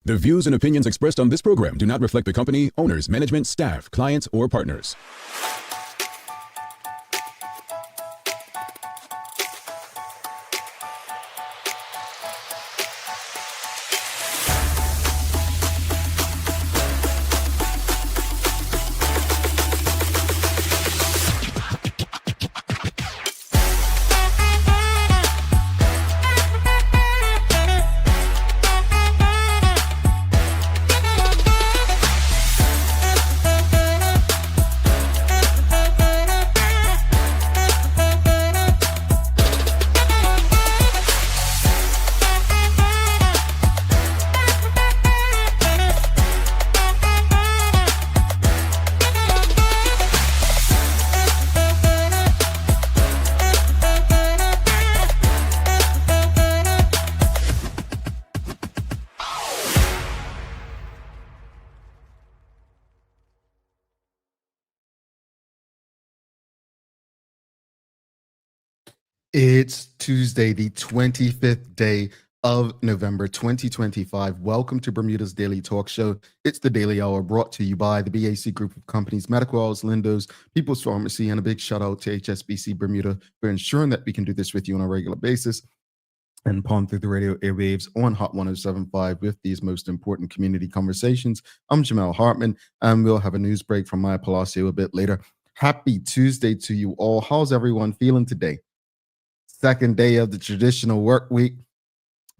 The views and opinions expressed on this program do not reflect the company, owners, management, staff, clients, or partners. It's Tuesday, the 25th day of November 2025. Welcome to Bermuda's Daily Talk Show. It's the Daily Hour brought to you by the BAC Group of Companies, Medical Hours, Lindos, People's Pharmacy, and a big shout out to HSBC Bermuda for ensuring that we can do this with you on a regular basis and palm through the radio airwaves on Hot 107.5 with these most important community conversations. I'm Jamel Hartman, and we'll have a news break from Maya Palacio a bit later. Happy Tuesday to you all. How's everyone feeling today? Second day of the traditional work week.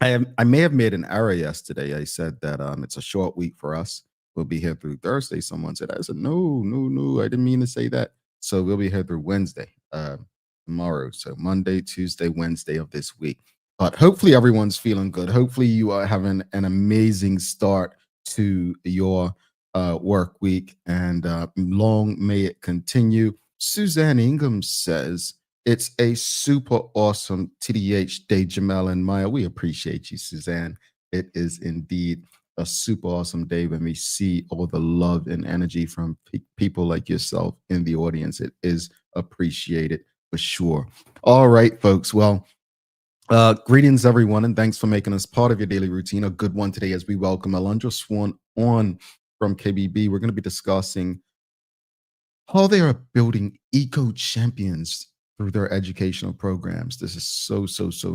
I may have made an error yesterday. I said that it's a short week for us. We'll be here through Thursday. Someone said, I said, no, I didn't mean to say that. So we'll be here through Wednesday, tomorrow. So Monday, Tuesday, Wednesday of this week. But hopefully everyone's feeling good. Hopefully you are having an amazing start to your work week, and long may it continue. Suzanne Ingham says, it's a super awesome TDH day, Jamel and Maya. We appreciate you, Suzanne. It is indeed a super awesome day when we see all the love and energy from people like yourself in the audience. It is appreciated for sure. All right, folks. Well, greetings, everyone, and thanks for making us part of your daily routine. A good one today as we welcome Alandra Swan on from KBB. We're going to be discussing how they are building eco champions through their educational programs. This is so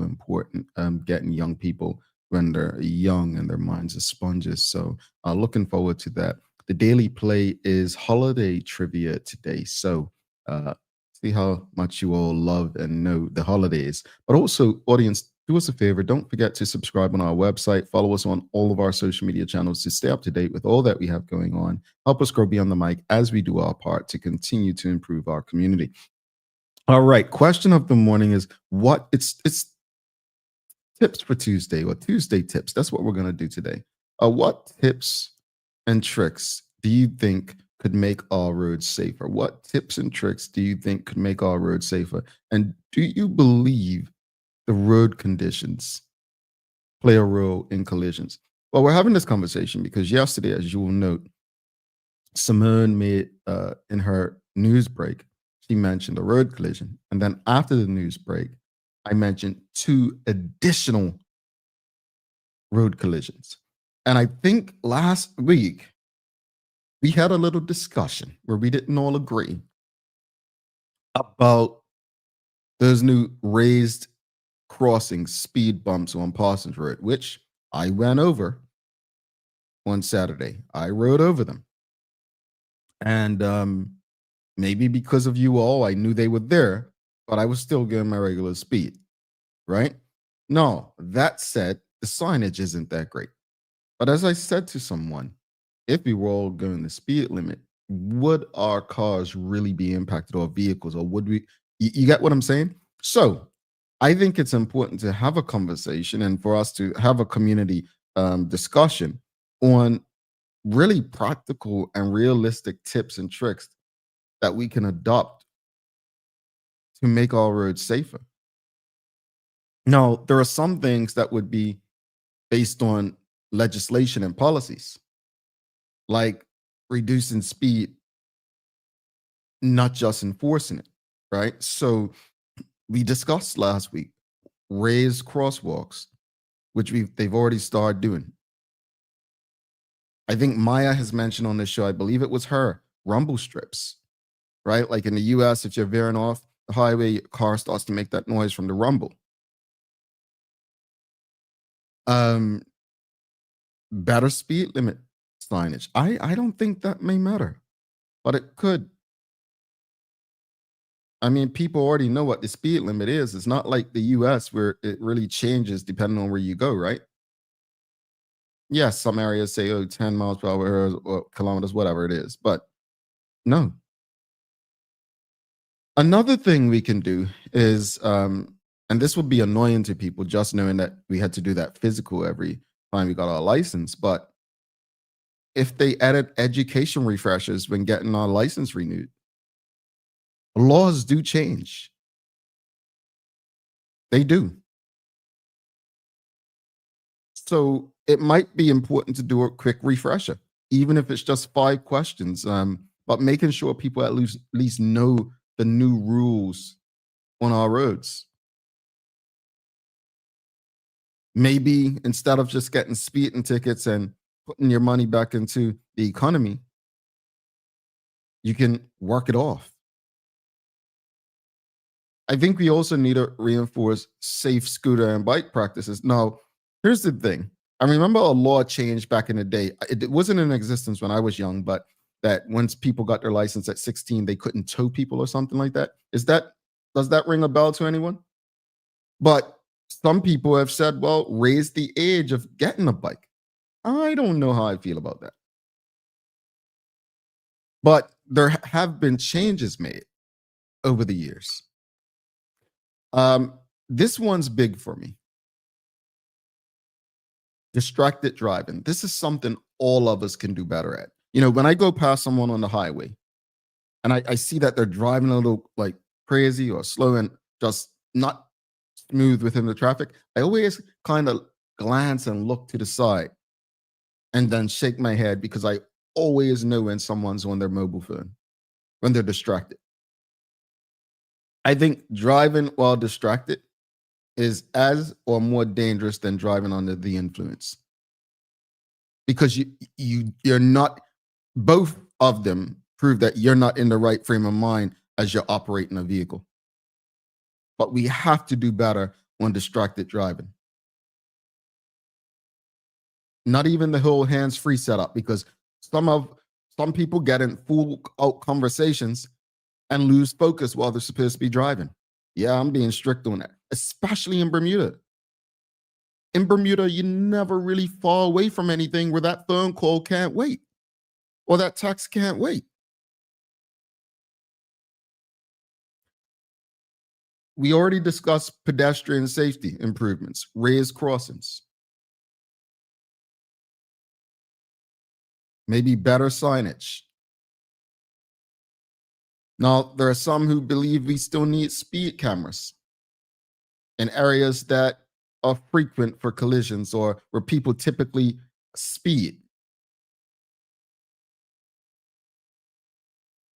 important, getting young people when they're young and their minds are sponges. So looking forward to that. The daily play is holiday trivia today. So see how much you all love and know the holidays. But also, audience, do us a favor. Don't forget to subscribe on our website. Follow us on all of our social media channels to stay up to date with all that we have going on. Help us grow beyond the mic as we do our part to continue to improve our community. All right, question of the morning is it's tips for Tuesday, or Tuesday tips. That's what we're going to do today. What tips and tricks do you think could make our roads safer? What tips and tricks do you think could make our roads safer? And do you believe the road conditions play a role in collisions? Well, we're having this conversation because yesterday, as you will note, Simone made in her news break, she mentioned a road collision. And then after the news break, I mentioned 2 additional road collisions. And I think last week, we had a little discussion where we didn't all agree about those new raised crossing speed bumps on Parsons Road, which I went over on Saturday. I rode over them. And maybe because of you all, I knew they were there, but I was still getting my regular speed, right? No, that said, the signage isn't that great. But as I said to someone, if we were all going the speed limit, would our cars really be impacted, or vehicles, or would we? You get what I'm saying? So I think it's important to have a conversation and for us to have a community discussion on really practical and realistic tips and tricks that we can adopt to make our roads safer. Now, there are some things that would be based on legislation and policies, like reducing speed, not just enforcing it, right? So we discussed last week raised crosswalks, which they've already started doing. I think Maya has mentioned on this show, I believe it was her, rumble strips, right? Like in the US, if you're veering off the highway, your car starts to make that noise from the rumble. Better speed limit signage. I don't think that may matter, but it could. I mean, people already know what the speed limit is. It's not like the US where it really changes depending on where you go, right? Yes, some areas say, oh, 10 miles per hour or kilometers, whatever it is. But no. Another thing we can do is, and this would be annoying to people just knowing that we had to do that physical every time we got our license. But if they added education refreshers when getting our license renewed, laws do change. They do. So it might be important to do a quick refresher, even if it's just 5 questions. But making sure people at least know the new rules on our roads. Maybe instead of just getting speeding tickets and putting your money back into the economy, you can work it off. I think we also need to reinforce safe scooter and bike practices. Now, here's the thing. I remember a law changed back in the day. It wasn't in existence when I was young, but that once people got their license at 16, they couldn't tow people or something like that. Does that ring a bell to anyone? But some people have said, well, raise the age of getting a bike. I don't know how I feel about that. But there have been changes made over the years. This one's big for me. Distracted driving. This is something all of us can do better at. You know, when I go past someone on the highway and I see that they're driving a little like crazy or slow and just not smooth within the traffic, I always kind of glance and look to the side and then shake my head because I always know when someone's on their mobile phone, when they're distracted. I think driving while distracted is as or more dangerous than driving under the influence because you're not, both of them prove that you're not in the right frame of mind as you're operating a vehicle. But we have to do better on distracted driving. Not even the whole hands-free setup, because some people get in full out conversations and lose focus while they're supposed to be driving. Yeah, I'm being strict on that, especially in Bermuda. In Bermuda, you never really fall away from anything where that phone call can't wait or that text can't wait. We already discussed pedestrian safety improvements, raised crossings, maybe better signage. Now, there are some who believe we still need speed cameras in areas that are frequent for collisions or where people typically speed.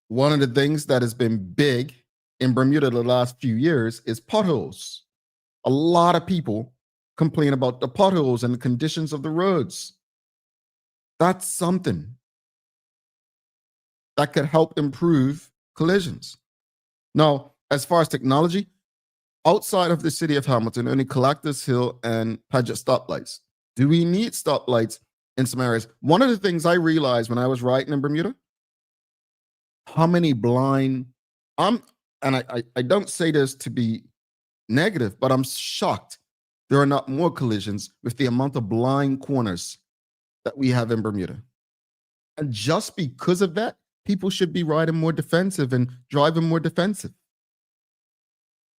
One of the things that has been big in Bermuda the last few years is potholes. A lot of people complain about the potholes and the conditions of the roads. That's something that could help improve collisions. Now, as far as technology, outside of the city of Hamilton, only Collectors Hill and Paget stoplights. Do we need stoplights in some areas? One of the things I realized when I was riding in Bermuda, how many blind, and I don't say this to be negative, but I'm shocked there are not more collisions with the amount of blind corners that we have in Bermuda. And just because of that, people should be riding more defensive and driving more defensive.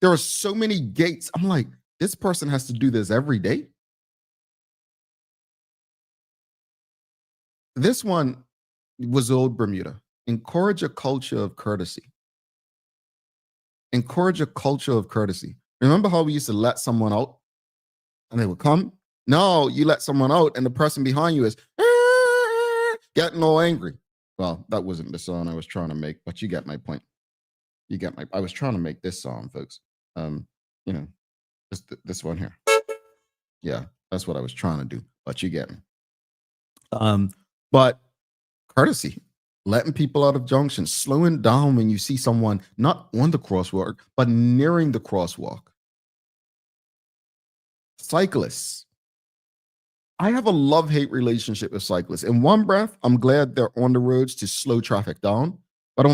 There are so many gates. I'm like, this person has to do this every day. This one was old Bermuda. Encourage a culture of courtesy. Encourage a culture of courtesy. Remember how we used to let someone out and they would come? No, you let someone out and the person behind you is getting all angry. Well, that wasn't the song I was trying to make, but you get my point. I was trying to make this song, folks. You know, this one here. Yeah, that's what I was trying to do, but you get me. But courtesy, letting people out of junctions, slowing down when you see someone not on the crosswalk, but nearing the crosswalk. Cyclists. I have a love-hate relationship with cyclists. In one breath, I'm glad they're on the roads to slow traffic down. But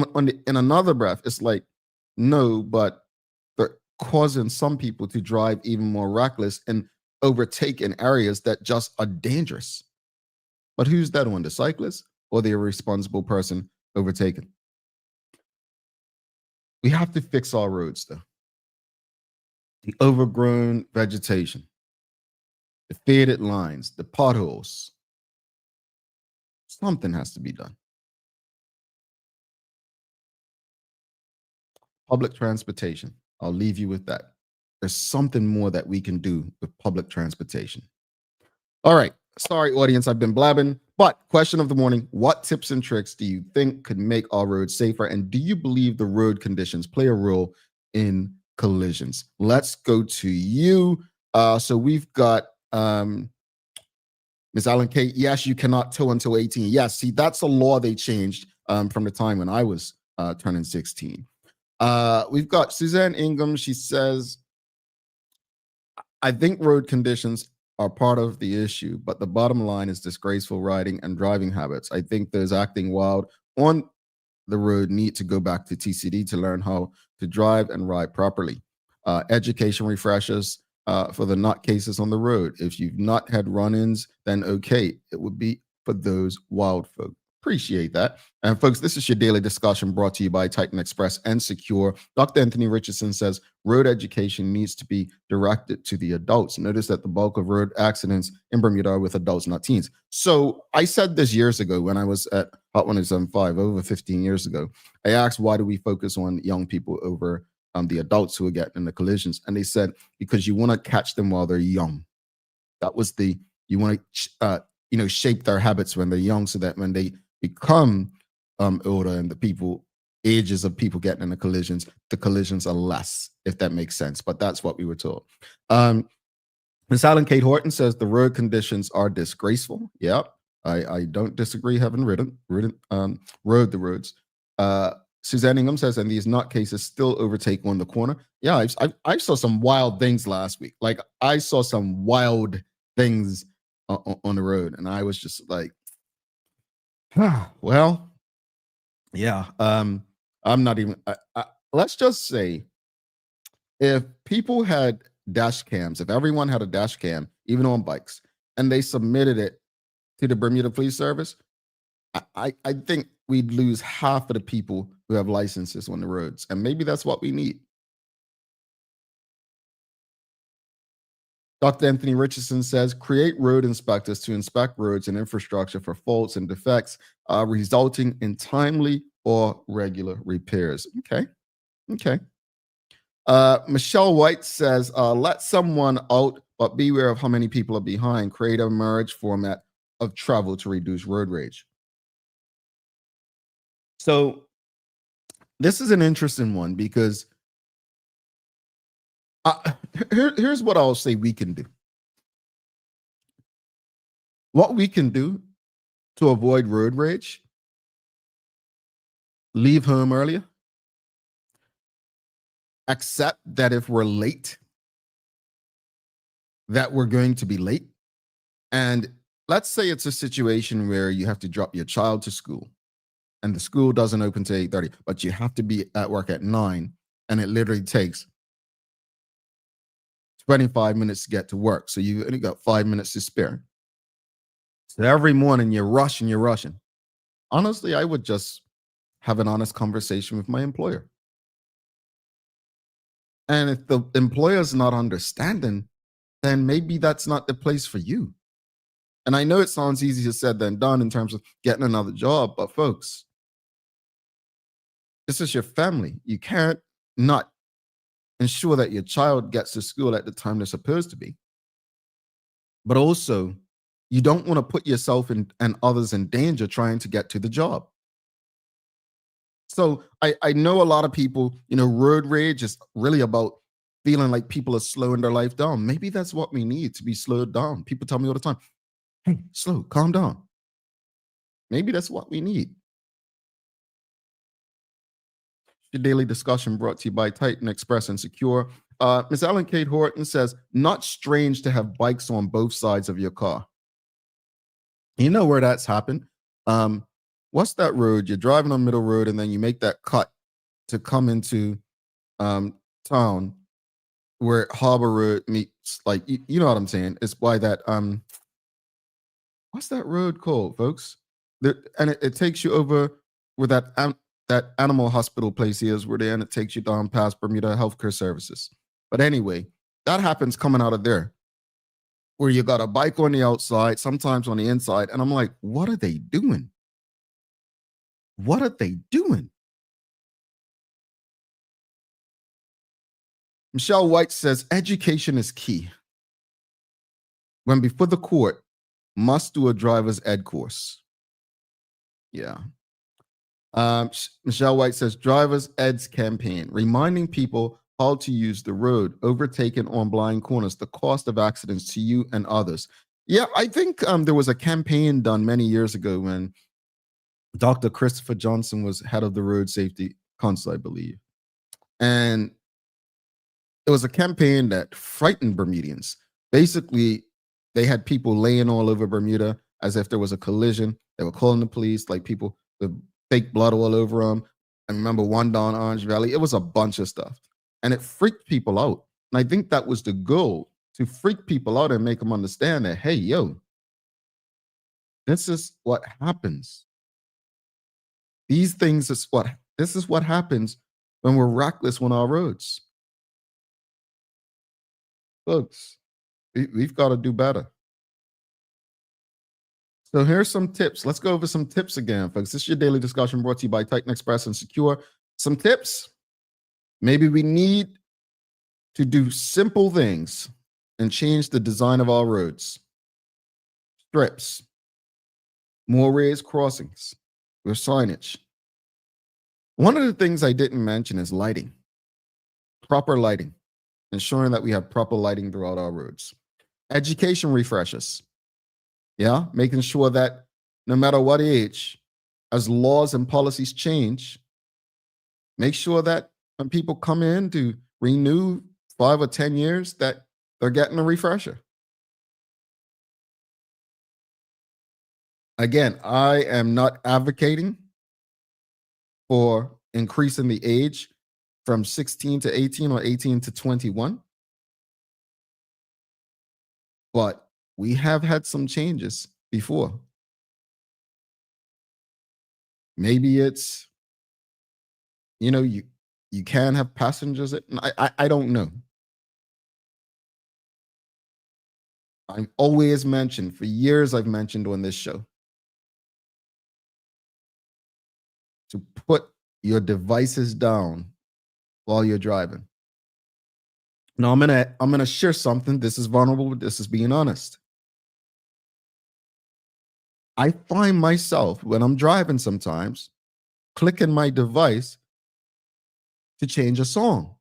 in another breath, it's like, no, but they're causing some people to drive even more reckless and overtake in areas that just are dangerous. But who's that one, the cyclist or the irresponsible person overtaken? We have to fix our roads, though. The overgrown vegetation, the faded lines, the potholes. Something has to be done. Public transportation. I'll leave you with that. There's something more that we can do with public transportation. All right. Sorry, audience, I've been blabbing. But question of the morning, what tips and tricks do you think could make our roads safer? And do you believe the road conditions play a role in collisions? Let's go to you. So we've got Ms. Allen Kate. Yes, you cannot tow until 18. Yes, see, that's a law they changed from the time when I was turning 16. We've got Suzanne Ingham. She says, I think road conditions are part of the issue, but the bottom line is disgraceful riding and driving habits. I think those acting wild on the road need to go back to TCD to learn how to drive and ride properly. Education refreshers for the nutcases on the road. If you've not had run-ins, then okay, it would be for those wild folk. Appreciate that. And folks, this is your daily discussion brought to you by Titan Express and Secure. Dr. Anthony Richardson says road education needs to be directed to the adults. Notice that the bulk of road accidents in Bermuda are with adults, not teens. So I said this years ago when I was at Hot 1075, over 15 years ago. I asked, why do we focus on young people over the adults who are getting in the collisions? And they said, because you want to catch them while they're young. That was you want to, shape their habits when they're young so that when they become older and the ages of people getting in the collisions are less, if that makes sense. But that's what we were told. Ms. Allen Kate Horton says the road conditions are disgraceful. Yep, I don't disagree. Having rode the roads. Suzanne Ingham says, and these nutcases still overtake on the corner. Yeah, I saw some wild things last week. Like I saw some wild things on the road, and I was just like, well, yeah. I'm not even. Let's just say, if people had dash cams, if everyone had a dash cam, even on bikes, and they submitted it to the Bermuda Police Service, I think we'd lose half of the people who have licenses on the roads, and maybe that's what we need. Dr. Anthony Richardson says, create road inspectors to inspect roads and infrastructure for faults and defects resulting in timely or regular repairs. Okay. Michelle White says, let someone out, but beware of how many people are behind. Create a merge format of travel to reduce road rage. So this is an interesting one because here's what I'll say we can do. What we can do to avoid road rage: leave home earlier, accept that if we're late, that we're going to be late. And let's say it's a situation where you have to drop your child to school and the school doesn't open till 8:30, but you have to be at work at 9, and it literally takes 25 minutes to get to work. So you've only got 5 minutes to spare. So every morning you're rushing. Honestly, I would just have an honest conversation with my employer. And if the employer's not understanding, then maybe that's not the place for you. And I know it sounds easier said than done in terms of getting another job, but folks, this is your family. You can't not ensure that your child gets to school at the time they're supposed to be. But also, you don't want to put yourself and others in danger trying to get to the job. So I know a lot of people, road rage is really about feeling like people are slowing their life down. Maybe that's what we need, to be slowed down. People tell me all the time, hey, slow, calm down. Maybe that's what we need. Your daily discussion brought to you by Titan Express and Secure. Ms. Ellen Kate Horton says, not strange to have bikes on both sides of your car. You know where that's happened? What's that road? You're driving on Middle Road and then you make that cut to come into town where Harbor Road meets, like, you know what I'm saying? It's by that, what's that road called, folks? And it takes you over where that animal hospital place is, where and it takes you down past Bermuda Healthcare Services. But anyway, that happens coming out of there, where you got a bike on the outside, sometimes on the inside. And I'm like, what are they doing? What are they doing? Michelle White says, education is key. When before the court, must do a driver's ed course. Yeah. Michelle White says, driver's eds campaign, reminding people how to use the road, overtaken on blind corners, the cost of accidents to you and others. Yeah, I think there was a campaign done many years ago when Dr. Christopher Johnson was head of the Road Safety Council, I believe. And it was a campaign that frightened Bermudians. Basically, they had people laying all over Bermuda as if there was a collision. They were calling the police, like people with fake blood all over them. I remember one down Orange Valley. It was a bunch of stuff. And it freaked people out. And I think that was the goal, to freak people out and make them understand that, hey, yo, this is what happens. This is what happens when we're reckless on our roads. Folks, we've got to do better. So here's some tips. Let's go over some tips again, folks. This is your daily discussion brought to you by Titan Express and Secure. Some tips. Maybe we need to do simple things and change the design of our roads. Strips, more raised crossings with signage. One of the things I didn't mention is lighting. Proper lighting. Ensuring that we have proper lighting throughout our roads. Education refreshes. Yeah, making sure that no matter what age, as laws and policies change, make sure that when people come in to renew 5 or 10 years, that they're getting a refresher. Again, I am not advocating for increasing the age from 16 to 18 or 18 to 21. But we have had some changes before. Maybe it's, you can have passengers. I don't know. I've always mentioned, for years I've mentioned on this show, to put your devices down while you're driving. Now I'm gonna share something. This is vulnerable, but this is being honest. I find myself, when I'm driving sometimes, clicking my device to change a song.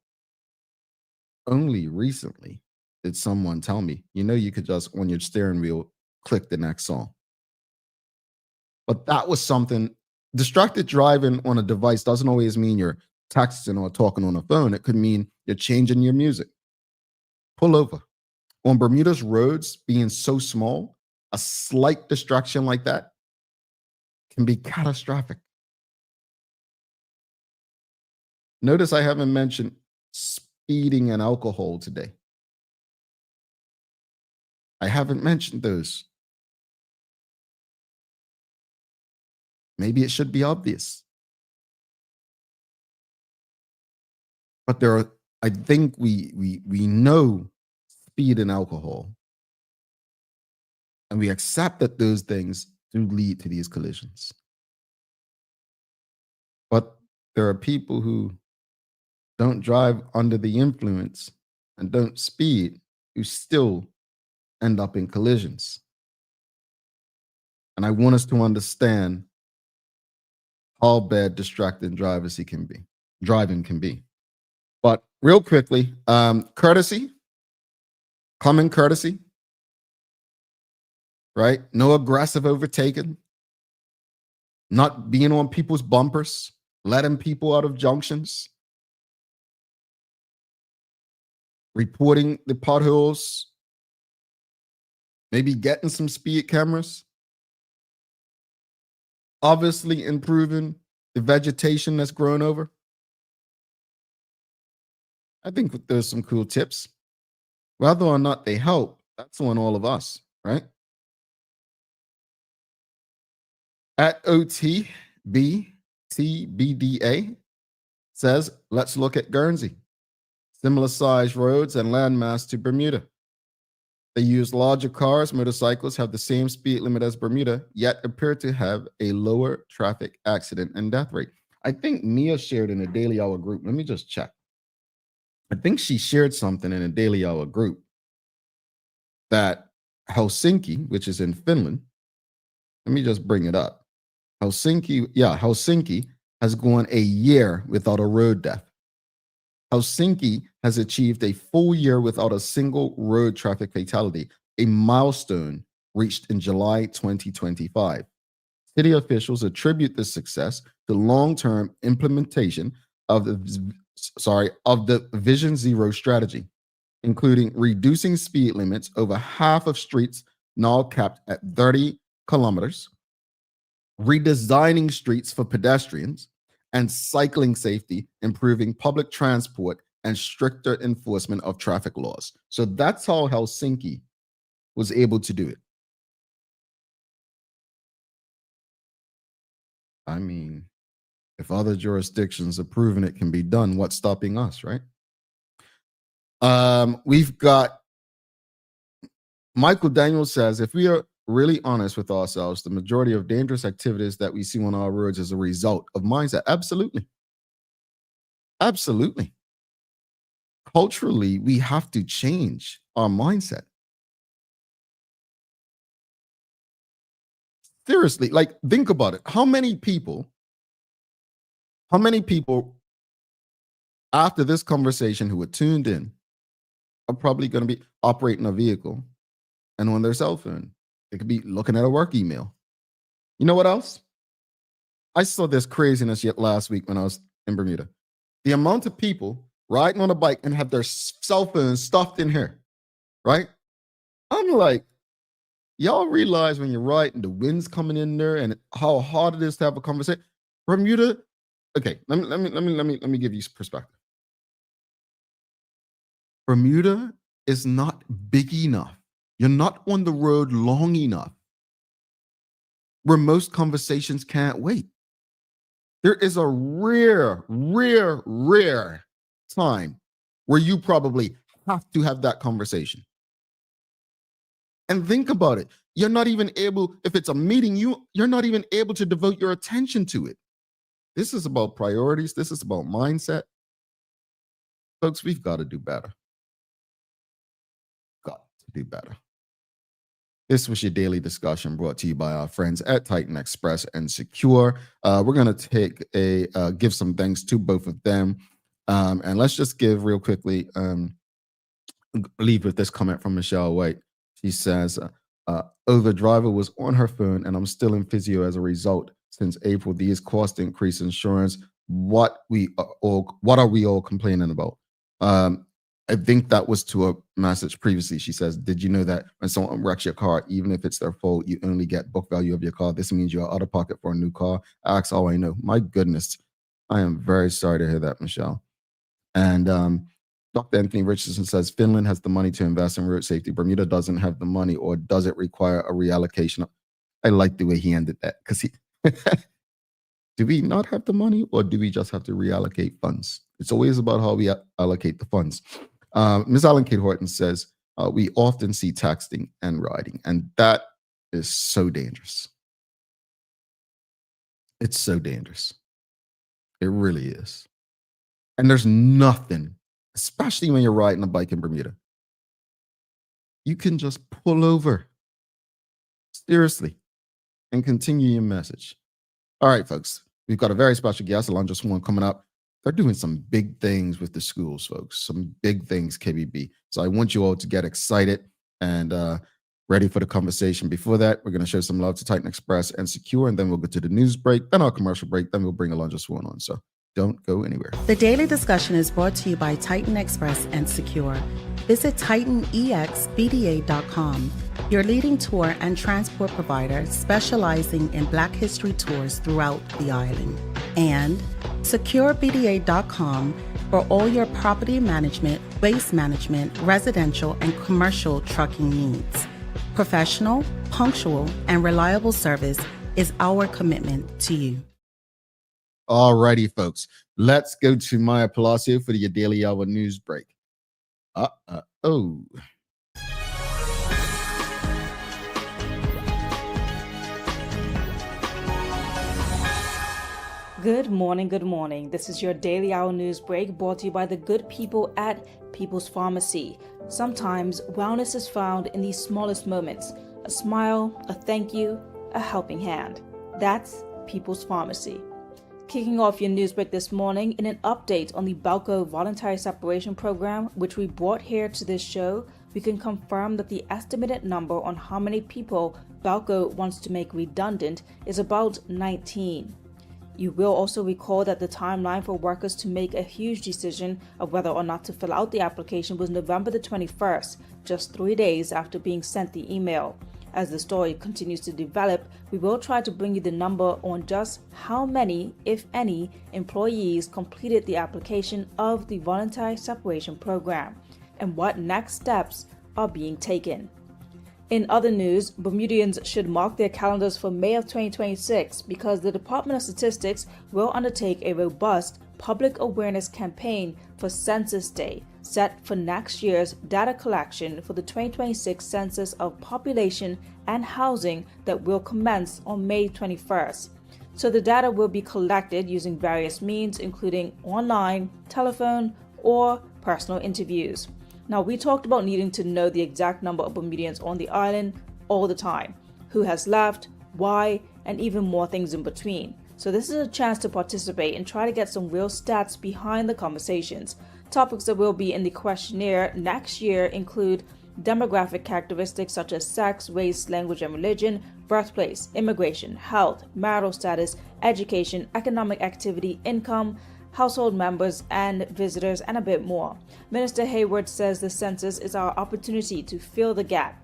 Only recently did someone tell me, you could just, on your steering wheel, click the next song. But that was something. Distracted driving on a device doesn't always mean you're texting or talking on a phone. It could mean you're changing your music. Pull over. On Bermuda's roads being so small, a slight distraction like that can be catastrophic. Notice I haven't mentioned speeding and alcohol today. I haven't mentioned those. Maybe it should be obvious. But I think we know speed and alcohol. And we accept that those things do lead to these collisions. But there are people who don't drive under the influence and don't speed, who still end up in collisions. And I want us to understand how bad distracted driving can be. But real quickly, courtesy, common courtesy, right? No aggressive overtaking. not being on people's bumpers, letting people out of junctions, reporting the potholes, maybe getting some speed cameras, obviously improving the vegetation that's grown over. I think there's some cool tips. Whether or not they help, that's on all of us, right? At OTBTBDA says, let's look at Guernsey. Similar size roads and landmass to Bermuda. They use larger cars. Motorcycles have the same speed limit as Bermuda, yet appear to have a lower traffic accident and death rate. I think Mia shared in a Daily Hour group. Let me just check. I think she shared something in a Daily Hour group that Helsinki, which is in Finland, let me just bring it up. Helsinki has gone a year without a road death. Helsinki has achieved a full year without a single road traffic fatality, a milestone reached in July 2025. City officials attribute this success to long-term implementation of the Vision Zero strategy, including reducing speed limits over half of streets now capped at 30 kilometers, redesigning streets for pedestrians, and cycling safety, improving public transport, and stricter enforcement of traffic laws. So that's how Helsinki was able to do it. I mean, if other jurisdictions have proven it can be done, what's stopping us, right? We've got Michael Daniels says, if we are really honest with ourselves, the majority of dangerous activities that we see on our roads is a result of mindset. Absolutely. Absolutely. Culturally, we have to change our mindset. Seriously, like think about it. How many people after this conversation who are tuned in are probably going to be operating a vehicle and on their cell phone? They could be looking at a work email. You know what else? I saw this craziness yet last week when I was in Bermuda. The amount of people riding on a bike and have their cell phones stuffed in here, right? I'm like, y'all realize when you're riding, the wind's coming in there and how hard it is to have a conversation. Bermuda, okay, let me give you some perspective. Bermuda is not big enough. You're not on the road long enough where most conversations can't wait. There is a rare time where you probably have to have that conversation. And think about it. You're not even able, if it's a meeting, you're not even able to devote your attention to it. This is about priorities. This is about mindset. Folks, we've got to do better. Got to do better. This was your daily discussion brought to you by our friends at Titan Express and Secure. We're going to give some thanks to both of them. And let's just give real quickly, leave with this comment from Michelle White. She says, the driver was on her phone and I'm still in physio as a result. Since April, these costs increase insurance. What are we all complaining about? I think that was to a message previously. She says, did you know that when someone wrecks your car, even if it's their fault, you only get book value of your car? This means you're out of pocket for a new car. That's all I know. My goodness. I am very sorry to hear that, Michelle. And Dr. Anthony Richardson says, Finland has the money to invest in road safety. Bermuda doesn't have the money, or does it require a reallocation? I like the way he ended that, because do we not have the money, or do we just have to reallocate funds? It's always about how we allocate the funds. Ms. Allen Kate Horton says, we often see texting and riding, and that is so dangerous. It's so dangerous. It really is. And there's nothing, especially when you're riding a bike in Bermuda. You can just pull over, seriously, and continue your message. All right, folks, we've got a very special guest, Alandra Swan, coming up. They're doing some big things with the schools, folks, some big things, KBB. So I want you all to get excited. And ready for the conversation. Before that, we're going to show some love to Titan Express and Secure, and then we'll go to the news break, then our commercial break, then we'll bring Alandra Swan on. So don't go anywhere. The Daily Discussion is brought to you by Titan Express and Secure. Visit TitanEXBDA.com, your leading tour and transport provider specializing in Black History tours throughout the island. And SecureBDA.com for all your property management, waste management, residential, and commercial trucking needs. Professional, punctual, and reliable service is our commitment to you. All righty, folks. Let's go to Maya Palacio for the Daily Hour news break. Oh. Good morning, good morning. This is your Daily Hour news break brought to you by the good people at People's Pharmacy. Sometimes wellness is found in the smallest moments. A smile, a thank you, a helping hand. That's People's Pharmacy. Kicking off your news break this morning in an update on the Balco Voluntary Separation Program, which we brought here to this show, we can confirm that the estimated number on how many people Balco wants to make redundant is about 19. You will also recall that the timeline for workers to make a huge decision of whether or not to fill out the application was November the 21st, just 3 days after being sent the email. As the story continues to develop, we will try to bring you the number on just how many, if any, employees completed the application of the Voluntary Separation Program and what next steps are being taken. In other news, Bermudians should mark their calendars for May of 2026 because the Department of Statistics will undertake a robust public awareness campaign for Census Day, set for next year's data collection for the 2026 Census of Population and Housing that will commence on May 21st. So the data will be collected using various means, including online, telephone, or personal interviews. Now, we talked about needing to know the exact number of Bermudians on the island all the time, who has left, why, and even more things in between. So this is a chance to participate and try to get some real stats behind the conversations. Topics that will be in the questionnaire next year include demographic characteristics such as sex, race, language and religion, birthplace, immigration, health, marital status, education, economic activity, income, household members and visitors, and a bit more. Minister Hayward says the census is our opportunity to fill the gap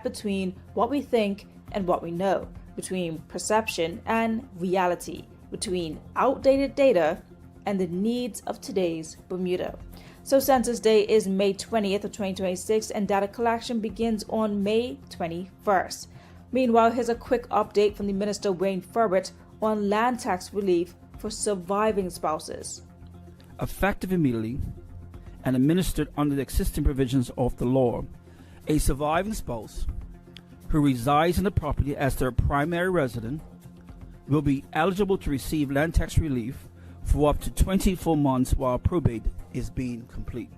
between what we think and what we know, between perception and reality, between outdated data and the needs of today's Bermuda. So Census Day is May 20th of 2026 and data collection begins on May 21st. Meanwhile, here's a quick update from the Minister Wayne Furbert on land tax relief for surviving spouses. Effective immediately and administered under the existing provisions of the law, a surviving spouse who resides in the property as their primary resident will be eligible to receive land tax relief for up to 24 months while probate is being complete.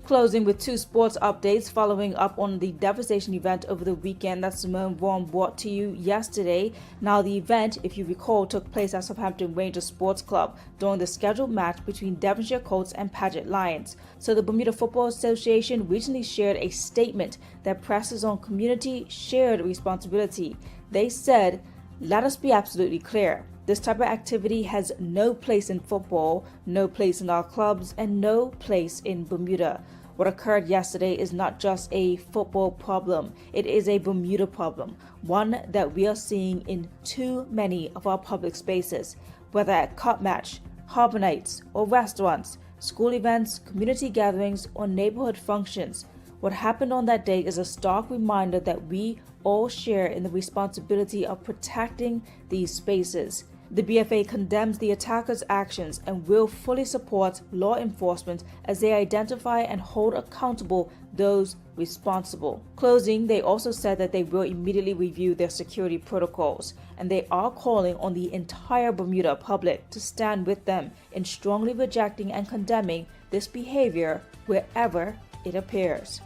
Closing with two sports updates following up on the devastation event over the weekend that Simone Vaughan brought to you yesterday. Now, the event, if you recall, took place at Southampton Rangers Sports Club during the scheduled match between Devonshire Colts and Paget Lions. So the Bermuda Football Association recently shared a statement that presses on community shared responsibility. They said, "Let us be absolutely clear. This type of activity has no place in football, no place in our clubs, and no place in Bermuda. What occurred yesterday is not just a football problem, it is a Bermuda problem, one that we are seeing in too many of our public spaces, whether at cup match, harbor nights, or restaurants, school events, community gatherings, or neighborhood functions. What happened on that day is a stark reminder that we all share in the responsibility of protecting these spaces." The BFA condemns the attackers' actions and will fully support law enforcement as they identify and hold accountable those responsible. Closing, they also said that they will immediately review their security protocols, and they are calling on the entire Bermuda public to stand with them in strongly rejecting and condemning this behavior wherever it appears.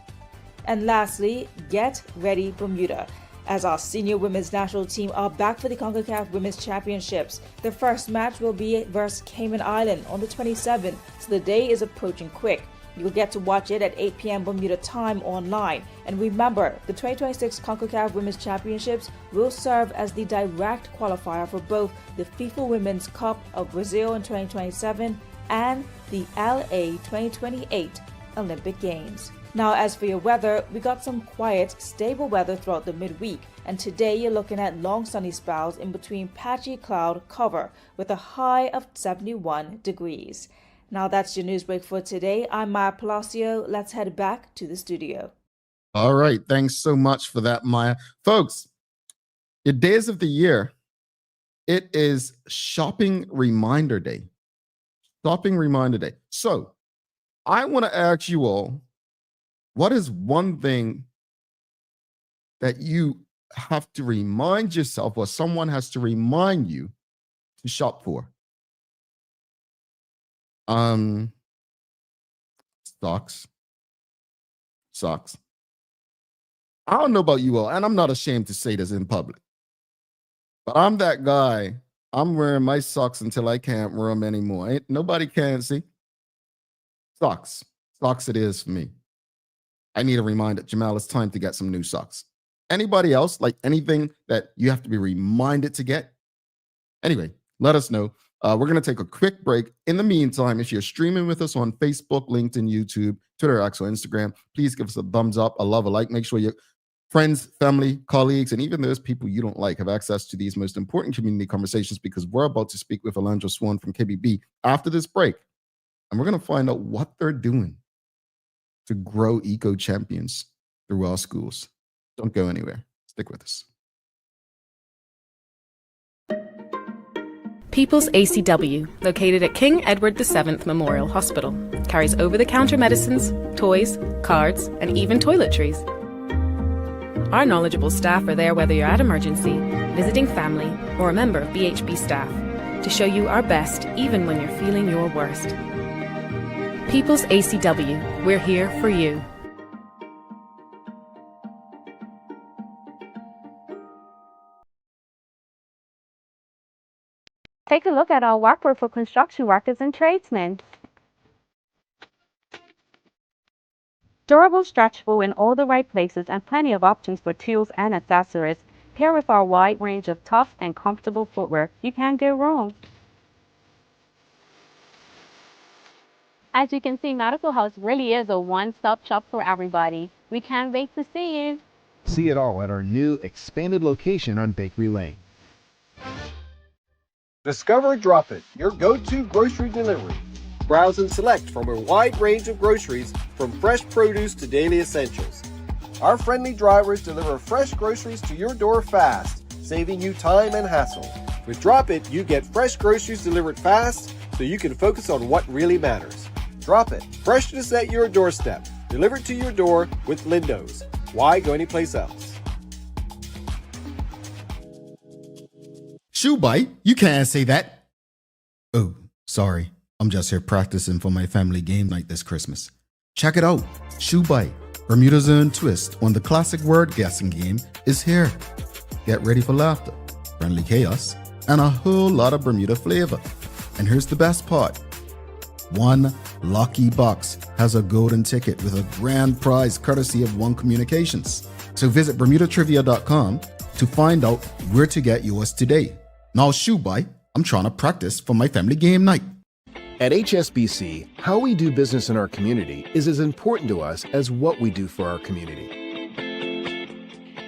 And lastly, get ready, Bermuda, as our senior women's national team are back for the CONCACAF Women's Championships. Their first match will be versus Cayman Island on the 27th, so the day is approaching quick. You'll get to watch it at 8 p.m. Bermuda time online. And remember, the 2026 CONCACAF Women's Championships will serve as the direct qualifier for both the FIFA Women's Cup of Brazil in 2027 and the LA 2028 Olympic Games. Now, as for your weather, we got some quiet, stable weather throughout the midweek, and today you're looking at long sunny spells in between patchy cloud cover with a high of 71 degrees. Now that's your news break for today. I'm Maya Palacio. Let's head back to the studio. All right. Thanks so much for that, Maya. Folks, your days of the year, it is Shopping Reminder Day. Shopping Reminder Day. So I want to ask you all, what is one thing that you have to remind yourself or someone has to remind you to shop for? Socks. I don't know about you all, and I'm not ashamed to say this in public, but I'm that guy. I'm wearing my socks until I can't wear them anymore. Nobody can see. Socks it is for me. I need a reminder, Jamal, it's time to get some new socks. Anybody else, like anything that you have to be reminded to get? Anyway, let us know. We're going to take a quick break. In the meantime, if you're streaming with us on Facebook, LinkedIn, YouTube, Twitter, X, or Instagram, please give us a thumbs up, a love, a like. Make sure your friends, family, colleagues, and even those people you don't like have access to these most important community conversations, because we're about to speak with Alandra Swan from KBB after this break. And we're going to find out what they're doing to grow eco champions through our schools. Don't go anywhere. Stick with us. People's ACW, located at King Edward VII Memorial Hospital, carries over-the-counter medicines, toys, cards, and even toiletries. Our knowledgeable staff are there whether you're at emergency, visiting family, or a member of BHB staff, to show you our best even when you're feeling your worst. People's ACW, we're here for you. Take a look at our workbook for construction workers and tradesmen. Durable, stretchable in all the right places, and plenty of options for tools and accessories. Paired with our wide range of tough and comfortable footwear, you can't go wrong. As you can see, Medical House really is a one-stop shop for everybody. We can't wait to see you. See it all at our new expanded location on Bakery Lane. Discover Drop It, your go-to grocery delivery. Browse and select from a wide range of groceries, from fresh produce to daily essentials. Our friendly drivers deliver fresh groceries to your door fast, saving you time and hassle. With Drop It, you get fresh groceries delivered fast so you can focus on what really matters. Drop It, freshness at your doorstep, delivered to your door with Lindo's. Why go anyplace else? Shoe bite? You can't say that. Oh, sorry. I'm just here practicing for my family game night this Christmas. Check it out. Shoe bite, Bermuda's own twist on the classic word guessing game, is here. Get ready for laughter, friendly chaos, and a whole lot of Bermuda flavor. And here's the best part. One lucky box has a golden ticket with a grand prize courtesy of One Communications. So visit BermudaTrivia.com to find out where to get yours today. Now, shoe bite, I'm trying to practice for my family game night. At HSBC, how we do business in our community is as important to us as what we do for our community.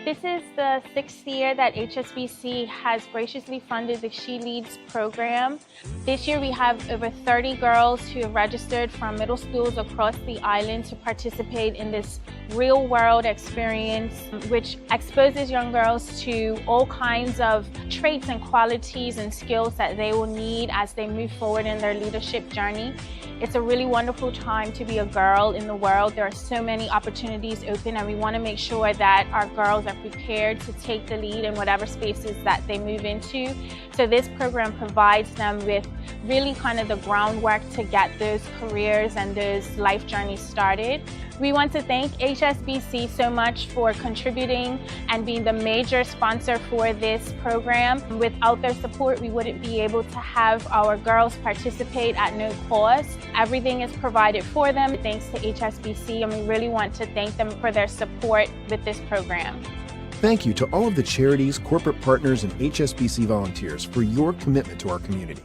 This is the 6th year that HSBC has graciously funded the She Leads program. This year we have over 30 girls who have registered from middle schools across the island to participate in this real-world experience, which exposes young girls to all kinds of traits and qualities and skills that they will need as they move forward in their leadership journey. It's a really wonderful time to be a girl in the world. There are so many opportunities open, and we want to make sure that our girls are prepared to take the lead in whatever spaces that they move into. So this program provides them with really kind of the groundwork to get those careers and those life journeys started. We want to thank HSBC so much for contributing and being the major sponsor for this program. Without their support, we wouldn't be able to have our girls participate at no cost. Everything is provided for them thanks to HSBC, and we really want to thank them for their support with this program. Thank you to all of the charities, corporate partners, and HSBC volunteers for your commitment to our community.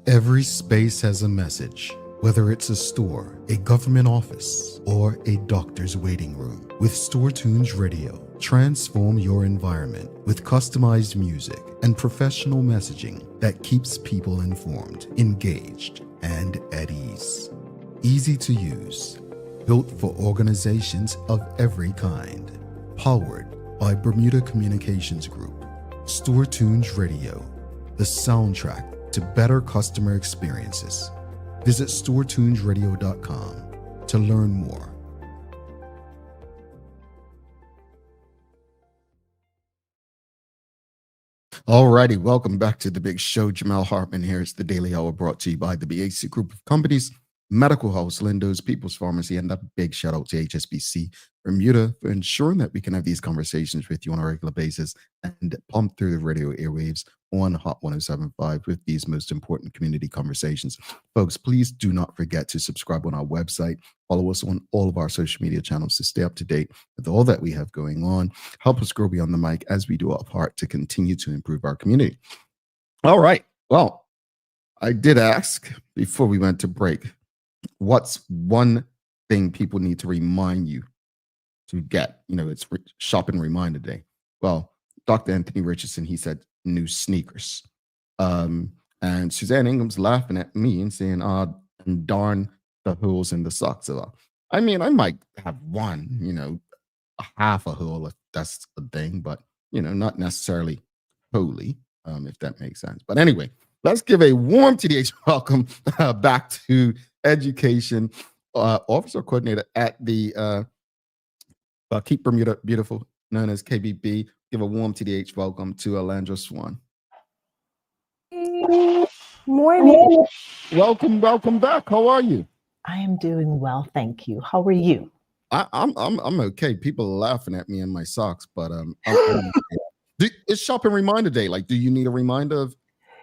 Every space has a message, whether it's a store, a government office, or a doctor's waiting room. With Store Tunes Radio, transform your environment with customized music and professional messaging that keeps people informed, engaged, and at ease. Easy to use, built for organizations of every kind. Powered by Bermuda Communications Group. Store Tunes Radio, the soundtrack to better customer experiences. Visit storetunesradio.com to learn more. Alrighty, welcome back to the big show. Jamal Hartman here. It's the Daily Hour brought to you by the BAC Group of Companies, Medical House, Lindo's, People's Pharmacy, and a big shout out to HSBC Bermuda for ensuring that we can have these conversations with you on a regular basis and pump through the radio airwaves on Hot 107.5 with these most important community conversations. Folks, please do not forget to subscribe on our website. Follow us on all of our social media channels to stay up to date with all that we have going on. Help us grow beyond the mic as we do our part to continue to improve our community. All right. Well, I did ask before we went to break, what's one thing people need to remind you to get? You know, it's shopping reminder day. Well, Dr. Anthony Richardson, he said new sneakers. And Suzanne Ingham's laughing at me and saying, and darn the holes in the socks. I mean, I might have one, you know, a half a hole if that's the thing, but, you know, not necessarily wholly, if that makes sense. But anyway, let's give a warm TDH welcome back to Education Officer Coordinator at the Keep Bermuda Beautiful, known as KBB. Give a warm TDH welcome to Alandra Swan. Morning. Welcome back. How are you? I am doing well, thank you. How are you? I'm okay. People are laughing at me in my socks, but I'm okay. It's shopping reminder day. Like, do you need a reminder of?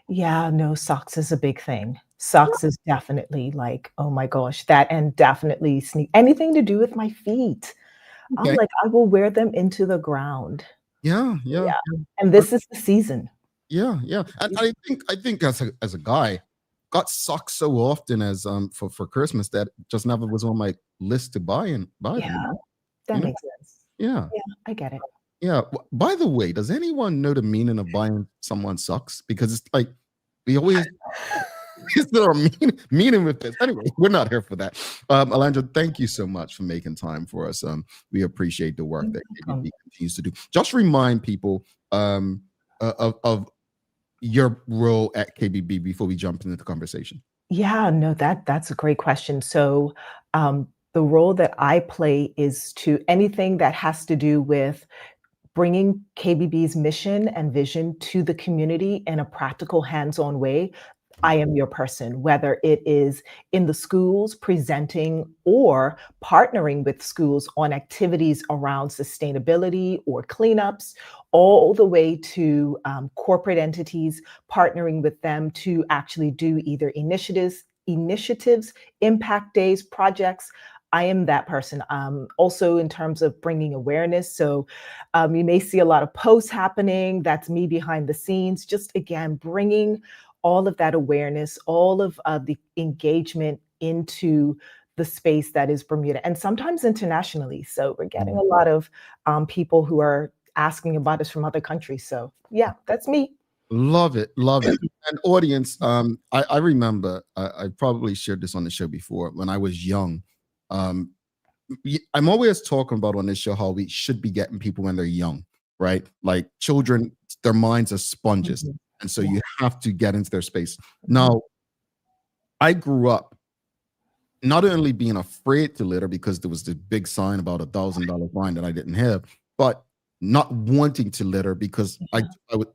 Yeah, no, socks is a big thing. Socks is definitely like, oh my gosh, that, and definitely anything to do with my feet. Okay. I'm like, I will wear them into the ground. Yeah. And this is the season. Yeah. And I think as a guy, got socks so often as for Christmas that just never was on my list to buy. Yeah, that makes sense. Yeah, I get it. Yeah. By the way, does anyone know the meaning of buying someone socks? Because it's like we always is there a meaning with this? Anyway, we're not here for that. Alandra, thank you so much for making time for us. We appreciate the work that KBB continues to do. Just remind people of your role at KBB before we jump into the conversation. Yeah, no, that's a great question. So the role that I play is to anything that has to do with bringing KBB's mission and vision to the community in a practical, hands-on way. I am your person, whether it is in the schools presenting or partnering with schools on activities around sustainability or cleanups, all the way to corporate entities, partnering with them to actually do either initiatives, impact days, projects. I am that person. Also in terms of bringing awareness. So you may see a lot of posts happening. That's me behind the scenes, just again, bringing all of that awareness, all of the engagement into the space that is Bermuda, and sometimes internationally. So we're getting a lot of people who are asking about us from other countries. So yeah, that's me. Love it. And audience, I remember, I probably shared this on the show before, when I was young. I'm always talking about on this show how we should be getting people when they're young, right? Like children, their minds are sponges. Mm-hmm. And so you have to get into their space. Now, I grew up not only being afraid to litter because there was the big sign about $1,000 fine that I didn't have, but not wanting to litter because I would,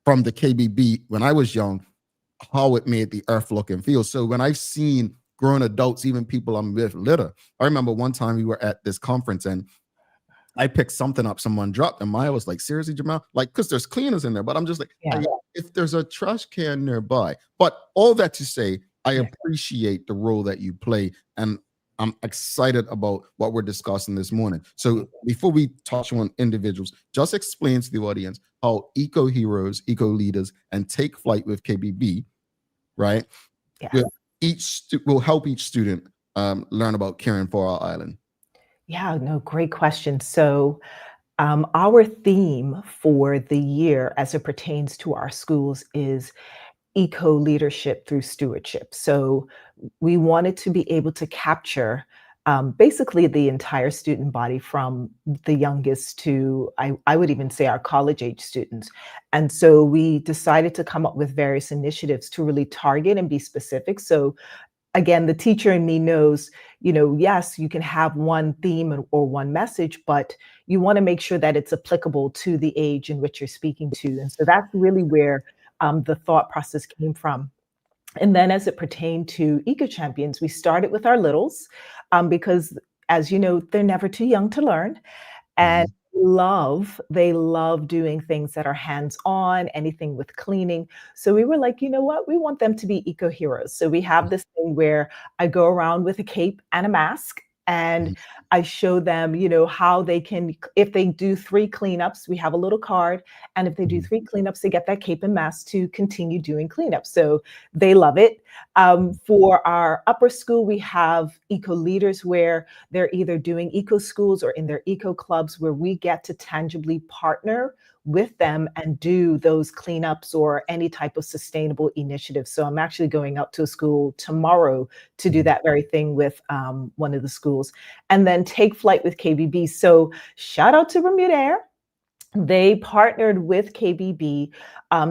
from the KBB when I was young, how it made the earth look and feel. So when I've seen grown adults, even people I'm with litter. I remember one time we were at this conference and I picked something up someone dropped, and Maya was like, seriously, Jamal? Like, because there's cleaners in there, but I'm just like, Yeah. if there's a trash can nearby. But all that to say, I Yeah. appreciate the role that you play, and I'm excited about what we're discussing this morning. So before we touch on individuals, just explain to the audience how Eco Heroes, Eco Leaders, and Take Flight with KBB, right? Yeah. Will help each student learn about caring for our island. Yeah, no, great question. So, our theme for the year as it pertains to our schools is eco leadership through stewardship. So, we wanted to be able to capture basically the entire student body from the youngest to, I would even say, our college age students. And so, we decided to come up with various initiatives to really target and be specific. So, again, the teacher in me knows, yes, you can have one theme or one message, but you want to make sure that it's applicable to the age in which you're speaking to. And so that's really where the thought process came from. And then as it pertained to Eco Champions, we started with our littles because, as you know, they're never too young to learn. And they love doing things that are hands-on, anything with cleaning. So we were like, you know what? We want them to be eco heroes. So we have this thing where I go around with a cape and a mask and I show them, how they can, if they do 3 cleanups, we have a little card. And if they do 3 cleanups, they get that cape and mask to continue doing cleanups. So they love it. For our upper school, we have eco leaders where they're either doing eco schools or in their eco clubs where we get to tangibly partner with them and do those cleanups or any type of sustainable initiative. So I'm actually going out to a school tomorrow to do that very thing with one of the schools. And then Take Flight with KBB. So shout out to Bermuda Air. They partnered with KBB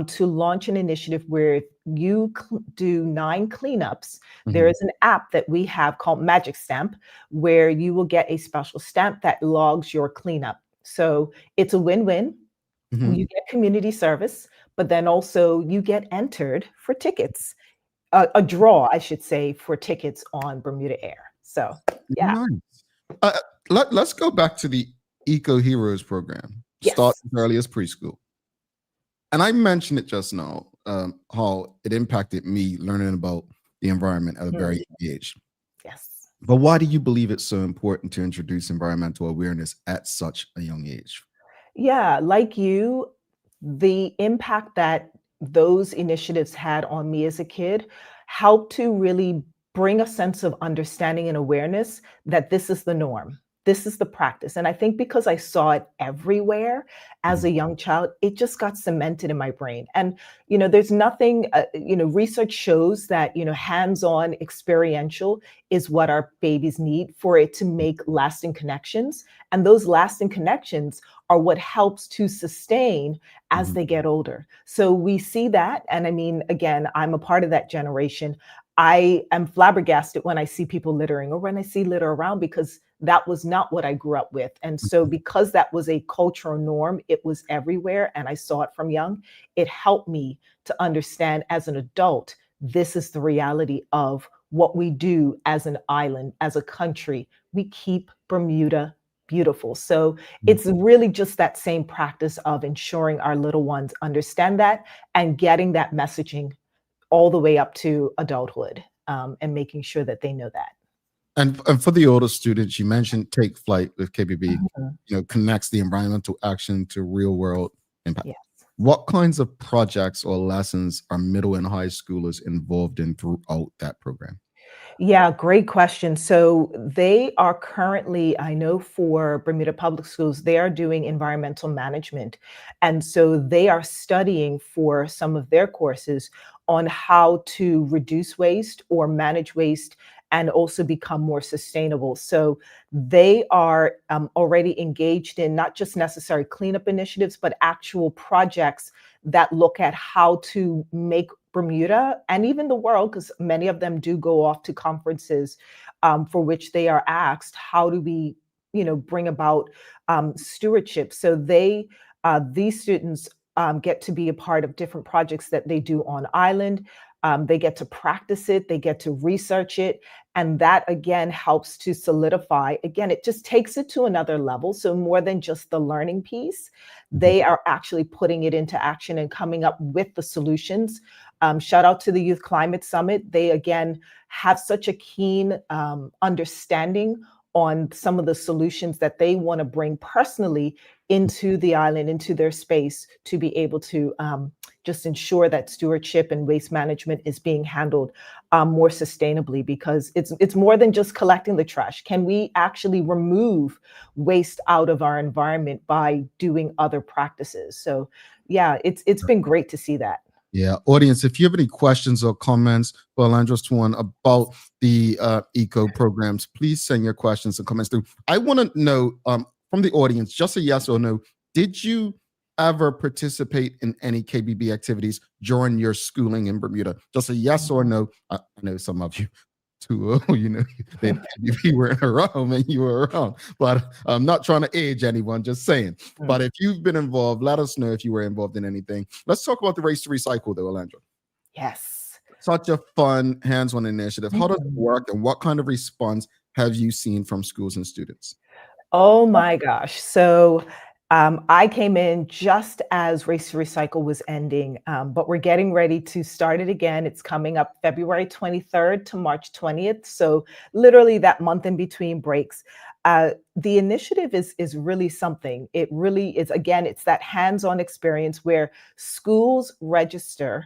to launch an initiative where you do 9 cleanups. There is an app that we have called Magic Stamp, where you will get a special stamp that logs your cleanup. So it's a win-win. You get community service, but then also you get entered for tickets, a draw, I should say, for tickets on Bermuda Air. So, yeah. Nice. Let's go back to the Eco Heroes program. Yes. Start as early as preschool. And I mentioned it just now, how it impacted me learning about the environment at a very young age. Yes. But why do you believe it's so important to introduce environmental awareness at such a young age? Yeah, like you, the impact that those initiatives had on me as a kid helped to really bring a sense of understanding and awareness that this is the norm. This is the practice. And I think because I saw it everywhere as a young child, it just got cemented in my brain. And, there's nothing, research shows that, hands-on experiential is what our babies need for it to make lasting connections. And those lasting connections are what helps to sustain as they get older. So we see that. And I mean, again, I'm a part of that generation. I am flabbergasted when I see people littering or when I see litter around because that was not what I grew up with. And so because that was a cultural norm, it was everywhere and I saw it from young, it helped me to understand as an adult, this is the reality of what we do as an island, as a country. We keep Bermuda beautiful. So it's really just that same practice of ensuring our little ones understand that and getting that messaging all the way up to adulthood and making sure that they know that. And for the older students, you mentioned Take Flight with KBB, connects the environmental action to real world impact. Yes. What kinds of projects or lessons are middle and high schoolers involved in throughout that program? Yeah, great question. So they are currently, I know for Bermuda Public Schools, they are doing environmental management. And so they are studying for some of their courses on how to reduce waste or manage waste and also become more sustainable. So they are already engaged in not just necessary cleanup initiatives, but actual projects that look at how to make Bermuda and even the world, because many of them do go off to conferences for which they are asked, how do we, bring about stewardship? So these students get to be a part of different projects that they do on island. They get to practice it, they get to research it, and that again helps to solidify. Again, it just takes it to another level. So more than just the learning piece, they are actually putting it into action and coming up with the solutions. Shout out to the Youth Climate Summit. They again have such a keen understanding on some of the solutions that they want to bring personally into the island, into their space, to be able to just ensure that stewardship and waste management is being handled more sustainably, because it's more than just collecting the trash. Can we actually remove waste out of our environment by doing other practices? So yeah, it's been great to see that. Yeah, audience, if you have any questions or comments for Alandra Swan about the eco programs, please send your questions and comments through. I want to know from the audience, just a yes or no, did you ever participate in any KBB activities during your schooling in Bermuda? Just a yes or no. I know some of you too, that KBB weren't around and you were around, but I'm not trying to age anyone, just saying. But if you've been involved, let us know if you were involved in anything. Let's talk about the Race to Recycle though, Alandra. Yes. Such a fun hands-on initiative. How does it work, and what kind of response have you seen from schools and students? Oh my gosh. So I came in just as Race to Recycle was ending, but we're getting ready to start it again. It's coming up February 23rd to March 20th. So literally that month in between breaks. The initiative is really something. It really is, again, it's that hands-on experience where schools register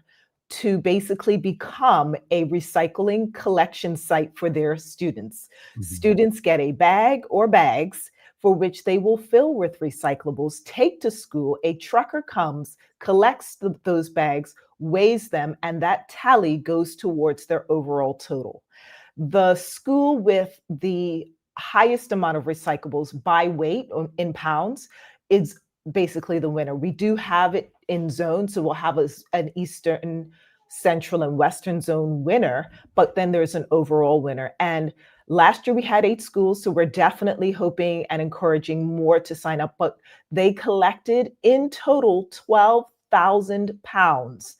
to basically become a recycling collection site for their students. Students get a bag or bags for which they will fill with recyclables, take to school. A trucker comes, collects those bags, weighs them, and that tally goes towards their overall total. The school with the highest amount of recyclables by weight in pounds is basically the winner. We do have it in zones, so we'll have an Eastern, Central, and Western zone winner, but then there's an overall winner. And last year we had 8 schools, so we're definitely hoping and encouraging more to sign up, but they collected in total 12,000 pounds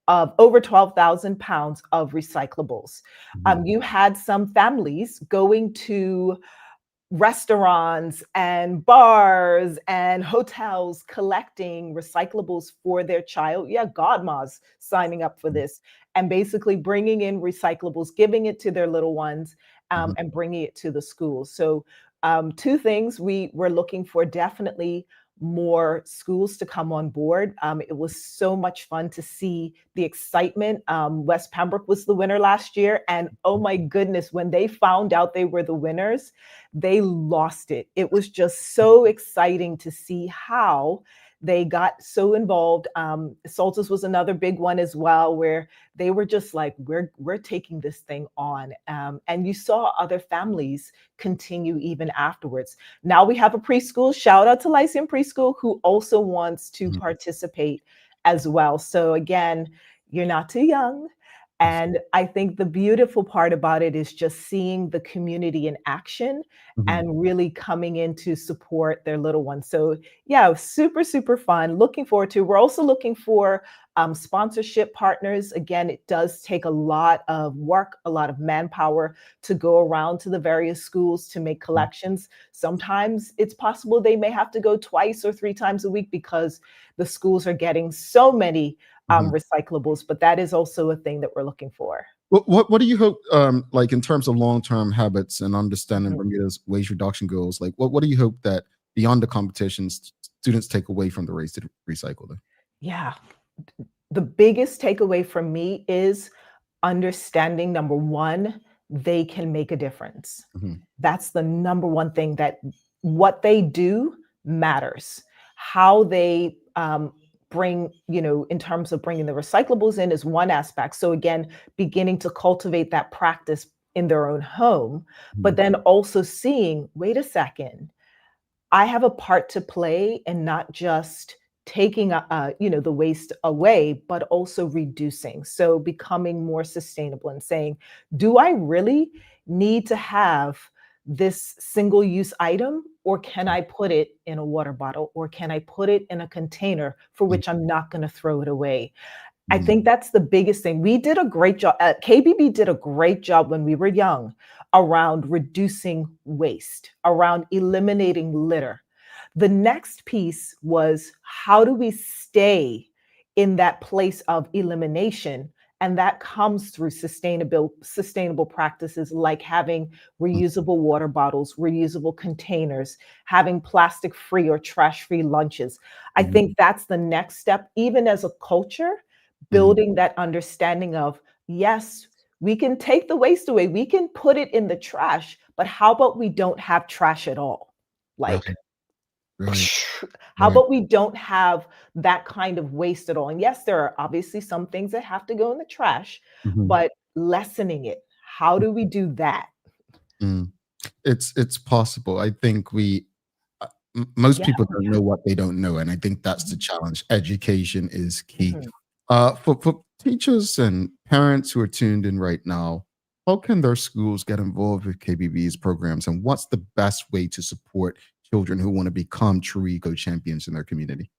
of over 12,000 pounds of recyclables. You had some families going to restaurants and bars and hotels collecting recyclables for their child. Yeah, godmas signing up for this and basically bringing in recyclables, giving it to their little ones, and bringing it to the schools. So 2 things we're looking for: definitely more schools to come on board. It was so much fun to see the excitement. West Pembroke was the winner last year, and oh my goodness, when they found out they were the winners, they lost it. It was just so exciting to see how they got so involved. Saltas was another big one as well, where they were just like, we're taking this thing on. And you saw other families continue even afterwards. Now we have a preschool. Shout out to Lyceum Preschool, who also wants to participate as well. So again, you're not too young. And I think the beautiful part about it is just seeing the community in action and really coming in to support their little ones. So yeah, super, super fun. Looking forward to. We're also looking for sponsorship partners. Again, it does take a lot of work, a lot of manpower to go around to the various schools to make collections. Sometimes it's possible they may have to go 2 or 3 times a week because the schools are getting so many recyclables, but that is also a thing that we're looking for. What do you hope, like in terms of long-term habits and understanding Bermuda's waste reduction goals? Like, what do you hope that beyond the competitions, students take away from the Race to Recycle? Yeah, the biggest takeaway from me is understanding, number one, they can make a difference. That's the number one thing, that what they do matters. How they bring, in terms of bringing the recyclables in is one aspect. So again, beginning to cultivate that practice in their own home, but then also seeing, wait a second, I have a part to play in not just taking the waste away, but also reducing. So becoming more sustainable and saying, do I really need to have this single-use item, or can I put it in a water bottle, or can I put it in a container for which I'm not going to throw it away? I think that's the biggest thing. We did a great job. KBB did a great job when we were young around reducing waste, around eliminating litter. The next piece was how do we stay in that place of elimination? And that comes through sustainable practices like having reusable water bottles, reusable containers, having plastic free or trash free lunches. I think that's the next step, even as a culture, building that understanding of, yes, we can take the waste away, we can put it in the trash, but how about we don't have trash at all? Like, Right. how Right. about we don't have that kind of waste at all? And yes, there are obviously some things that have to go in the trash, but lessening it. How do we do that? Mm. It's possible. I think most Yeah. people don't know what they don't know, and I think that's the challenge. Education is key. Mhm. For teachers and parents who are tuned in right now, how can their schools get involved with KBB's programs, and what's the best way to support children who want to become true eco champions in their community?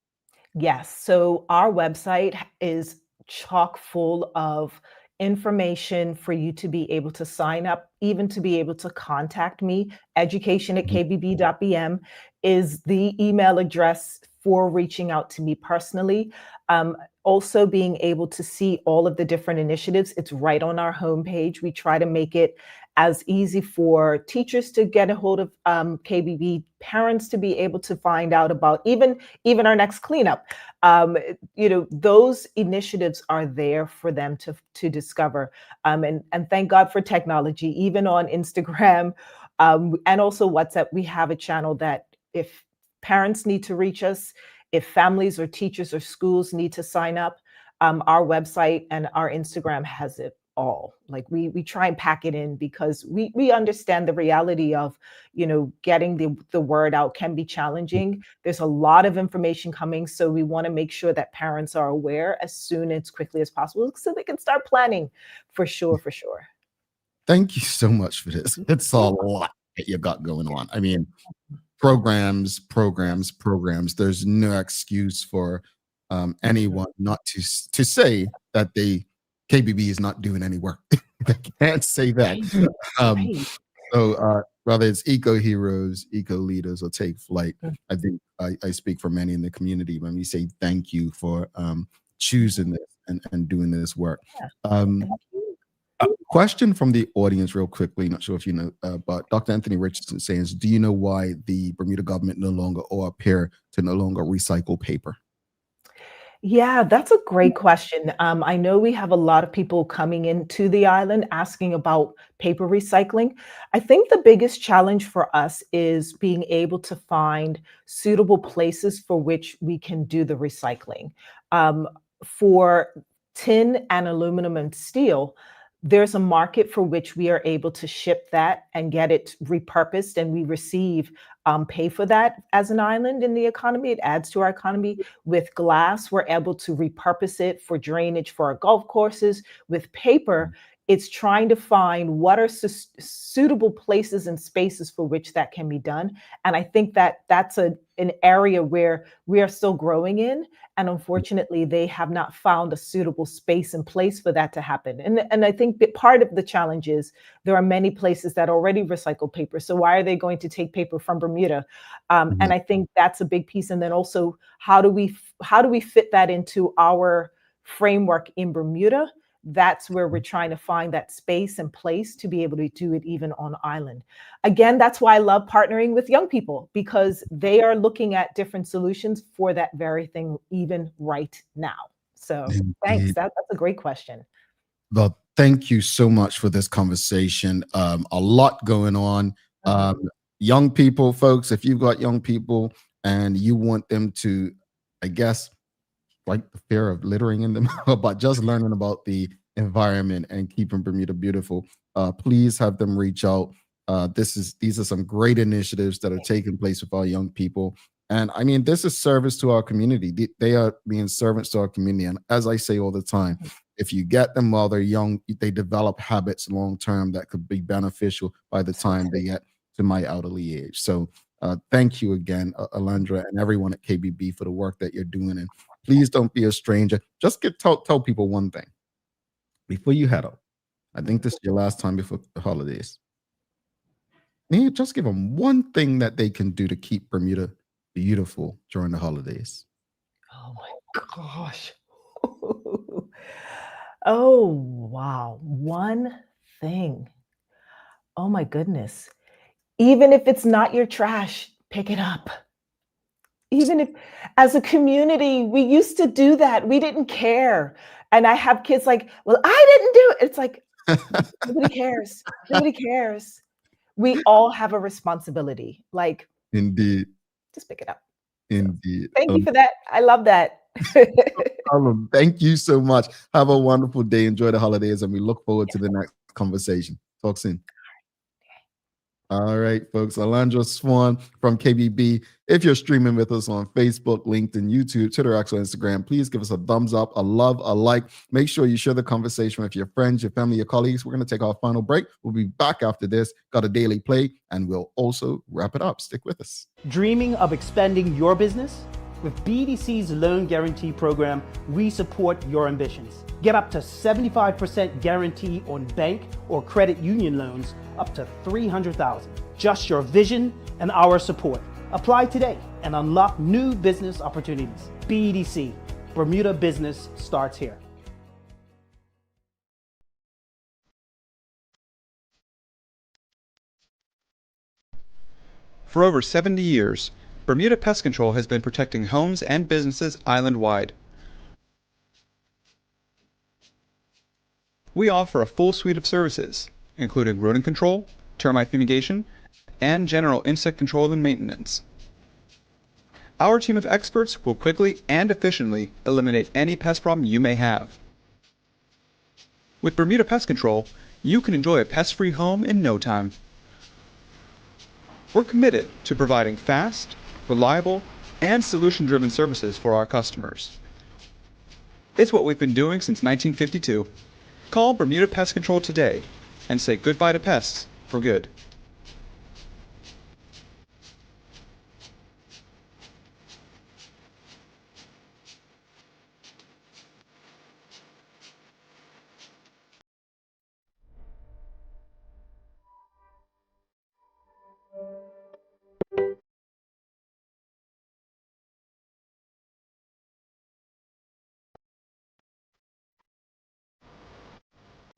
Yes. So our website is chock full of information for you to be able to sign up, even to be able to contact me. Education at kbb.bm is the email address for reaching out to me personally. Also, being able to see all of the different initiatives, it's right on our homepage. We try to make it as easy for teachers to get a hold of KBB, parents to be able to find out about even our next cleanup. Those initiatives are there for them to discover. And thank God for technology, even on Instagram and also WhatsApp, we have a channel that if parents need to reach us, if families or teachers or schools need to sign up, our website and our Instagram has it all. Like we try and pack it in because we understand the reality of, getting the word out can be challenging. There's a lot of information coming, so we want to make sure that parents are aware as quickly as possible so they can start planning for sure, for sure. Thank you so much for this. It's a lot that you got going on. I mean, programs. There's no excuse for anyone not to say that KBB is not doing any work. They can't say that. Right, Um, right. whether it's eco heroes, eco leaders, or Take Flight, Mm. I think I speak for many in the community when we say thank you for choosing this and doing this work. Yeah. Um, Thank you. Question from the audience, real quickly. Not sure if you know, but Dr. Anthony Richardson says, "Do you know why the Bermuda government no longer or appear to no longer recycle paper?" Yeah, that's a great question. I know we have a lot of people coming into the island asking about paper recycling. I think the biggest challenge for us is being able to find suitable places for which we can do the recycling. For tin and aluminum and steel, there's a market for which we are able to ship that and get it repurposed, and we receive pay for that as an island in the economy. It adds to our economy. With glass, we're able to repurpose it for drainage for our golf courses. With paper, it's trying to find what are suitable places and spaces for which that can be done. And I think that that's an area where we are still growing in. And unfortunately, they have not found a suitable space and place for that to happen. And I think that part of the challenge is there are many places that already recycle paper. So why are they going to take paper from Bermuda? And I think that's a big piece. And then also, how do we fit that into our framework in Bermuda? That's where we're trying to find that space and place to be able to do it even on island. Again, that's why I love partnering with young people, because they are looking at different solutions for that very thing even right now. So thanks. Indeed. That's a great question. Well, thank you so much for this conversation. A lot going on. Young people, folks, if you've got young people and you want them to, I guess, like the fear of littering in them, but just learning about the environment and keeping Bermuda beautiful, please have them reach out. These are some great initiatives that are taking place with our young people. And I mean, this is service to our community. They are being servants to our community. And as I say all the time, if you get them while they're young, they develop habits long term that could be beneficial by the time they get to my elderly age. So Thank you again, Alandra, and everyone at KBB for the work that you're doing. And please don't be a stranger. Just tell people one thing before you head out. I think this is your last time before the holidays. Just give them one thing that they can do to keep Bermuda beautiful during the holidays. Oh my gosh. Oh, wow. One thing. Oh my goodness. Even if it's not your trash, pick it up. Even if, as a community, we used to do that. We didn't care. And I have kids like, well, I didn't do it. It's like, nobody cares. Nobody cares. We all have a responsibility. Like, Indeed. just pick it up. Indeed. Thank you for that. I love that. Thank you so much. Have a wonderful day. Enjoy the holidays, and we look forward to the next conversation. Talk soon. All right, folks. Alandra Swan from KBB. If you're streaming with us on Facebook, LinkedIn, YouTube, Twitter, X, or Instagram, please give us a thumbs up, a love, a like. Make sure you share the conversation with your friends, your family, your colleagues. We're going to take our final break. We'll be back after this. Got a daily play, and we'll also wrap it up. Stick with us. Dreaming of expanding your business? With BDC's Loan Guarantee Program, we support your ambitions. Get up to 75% guarantee on bank or credit union loans up to $300,000. Just your vision and our support. Apply today and unlock new business opportunities. BDC, Bermuda Business starts here. For over 70 years, Bermuda Pest Control has been protecting homes and businesses island-wide. We offer a full suite of services, including rodent control, termite fumigation, and general insect control and maintenance. Our team of experts will quickly and efficiently eliminate any pest problem you may have. With Bermuda Pest Control, you can enjoy a pest-free home in no time. We're committed to providing fast, reliable, and solution-driven services for our customers. It's what we've been doing since 1952. Call Bermuda Pest Control today and say goodbye to pests for good.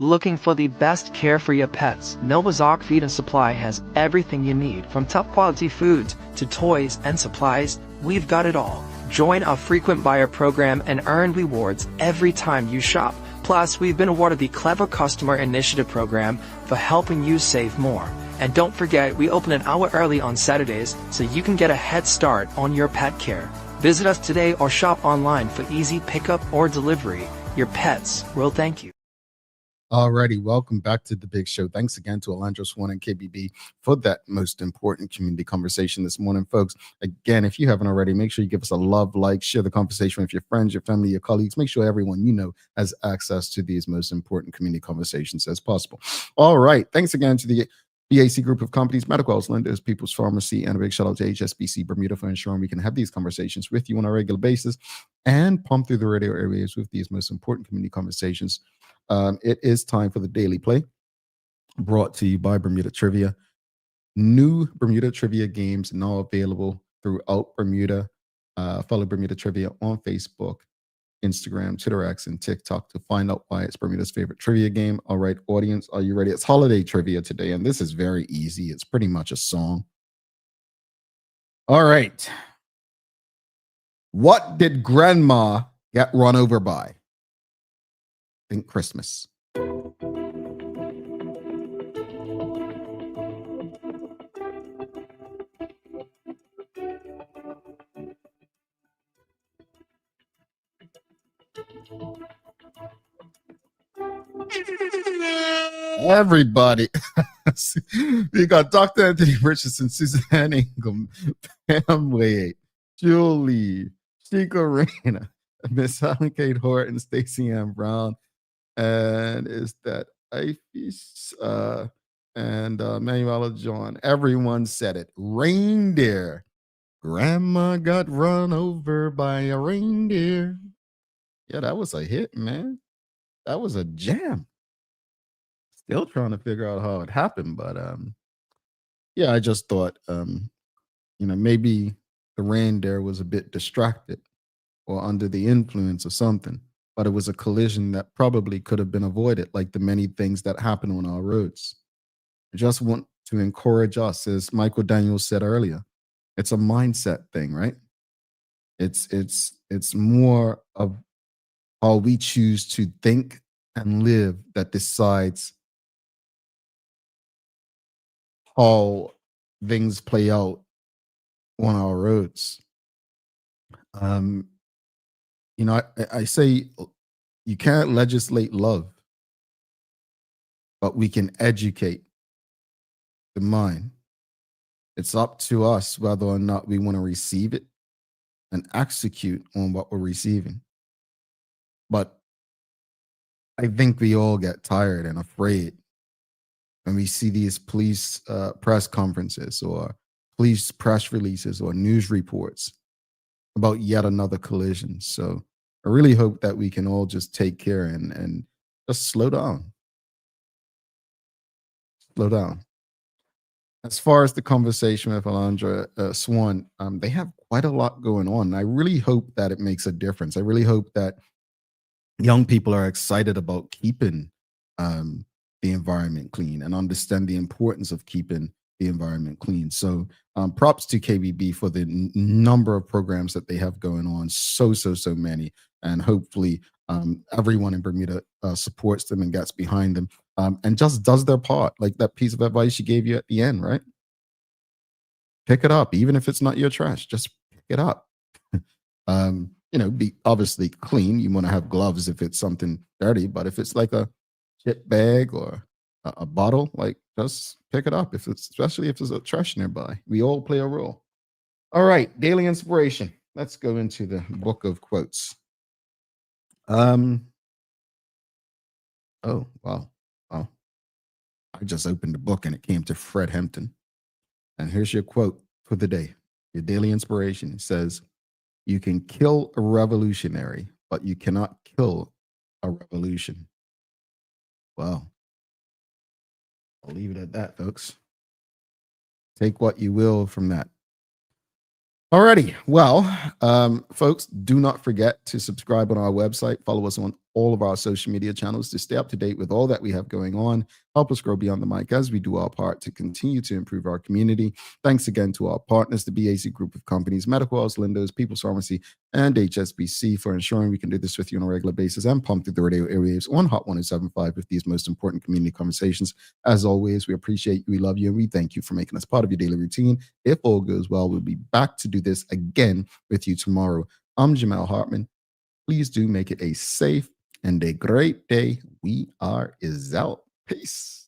Looking for the best care for your pets? Novazark Feed and Supply has everything you need, from top quality foods to toys and supplies. We've got it all. Join our frequent buyer program and earn rewards every time you shop. Plus, we've been awarded the Clever Customer Initiative program for helping you save more. And don't forget, we open an hour early on Saturdays so you can get a head start on your pet care. Visit us today or shop online for easy pickup or delivery. Your pets will thank you. Alrighty, welcome back to the big show. Thanks again to Alandra Swan and KBB for that most important community conversation this morning, folks. Again, if you haven't already, make sure you give us a love, like, share the conversation with your friends, your family, your colleagues. Make sure everyone you know has access to these most important community conversations as possible. All right, thanks again to the BAC group of companies, Medical House Lenders, People's Pharmacy, and a big shout out to HSBC Bermuda for ensuring we can have these conversations with you on a regular basis and pump through the radio airwaves with these most important community conversations. It is time for the Daily Play, brought to you by Bermuda Trivia. New Bermuda Trivia games now available throughout Bermuda. Follow Bermuda Trivia on Facebook, Instagram, Twitter X, and TikTok to find out why it's Bermuda's favorite trivia game. All right, audience, are you ready? It's holiday trivia today, and this is very easy. It's pretty much a song. All right. What did Grandma get run over by? Think Christmas. Everybody. You got Dr. Anthony Richardson, Suzanne Ingham, Pam Wade, Julie, Chico Reyna, Miss Helen Kate Horton, Stacey Ann Brown, and is that Ife's and Manuela John. Everyone said it. Reindeer. Grandma got run over by a reindeer. Yeah, that was a hit, man. That was a jam. Still trying to figure out how it happened, but yeah, I just thought maybe the reindeer was a bit distracted or under the influence of something, but it was a collision that probably could have been avoided, like the many things that happen on our roads. I just want to encourage us, as Michael Daniels said earlier, it's a mindset thing, right? It's more of how we choose to think and live that decides how things play out on our roads. Um, I say you can't legislate love, but we can educate the mind. It's up to us whether or not we want to receive it and execute on what we're receiving. But I think we all get tired and afraid when we see these police press conferences or police press releases or news reports about yet another collision. So I really hope that we can all just take care and just slow down. Slow down. As far as the conversation with Alandra Swan, they have quite a lot going on. I really hope that it makes a difference. I really hope that young people are excited about keeping the environment clean and understand the importance of keeping the environment clean. So props to KBB for the number of programs that they have going on. So many. And hopefully everyone in Bermuda supports them and gets behind them and just does their part. Like that piece of advice she gave you at the end, right? Pick it up. Even if it's not your trash, just pick it up. Be obviously clean. You want to have gloves if it's something dirty, but if it's like a chip bag or a bottle, like just pick it up. Especially if there's a trash nearby. We all play a role. All right, daily inspiration. Let's go into the book of quotes. Oh wow. I just opened the book and it came to Fred Hampton. And here's your quote for the day. Your daily inspiration. It says, "You can kill a revolutionary, but you cannot kill a revolution." Well, I'll leave it at that, folks. Take what you will from that. Alrighty. Well, folks, do not forget to subscribe on our website. Follow us on all of our social media channels to stay up to date with all that we have going on. Help us grow beyond the mic as we do our part to continue to improve our community. Thanks again to our partners, the BAC Group of Companies, Medical House, Lindos, People's Pharmacy, and HSBC for ensuring we can do this with you on a regular basis and pump through the radio airwaves on Hot 107.5 with these most important community conversations. As always, we appreciate you, we love you, and we thank you for making us part of your daily routine. If all goes well, we'll be back to do this again with you tomorrow. I'm Jamal Hartman. Please do make it a safe and a great day. We are out. Peace.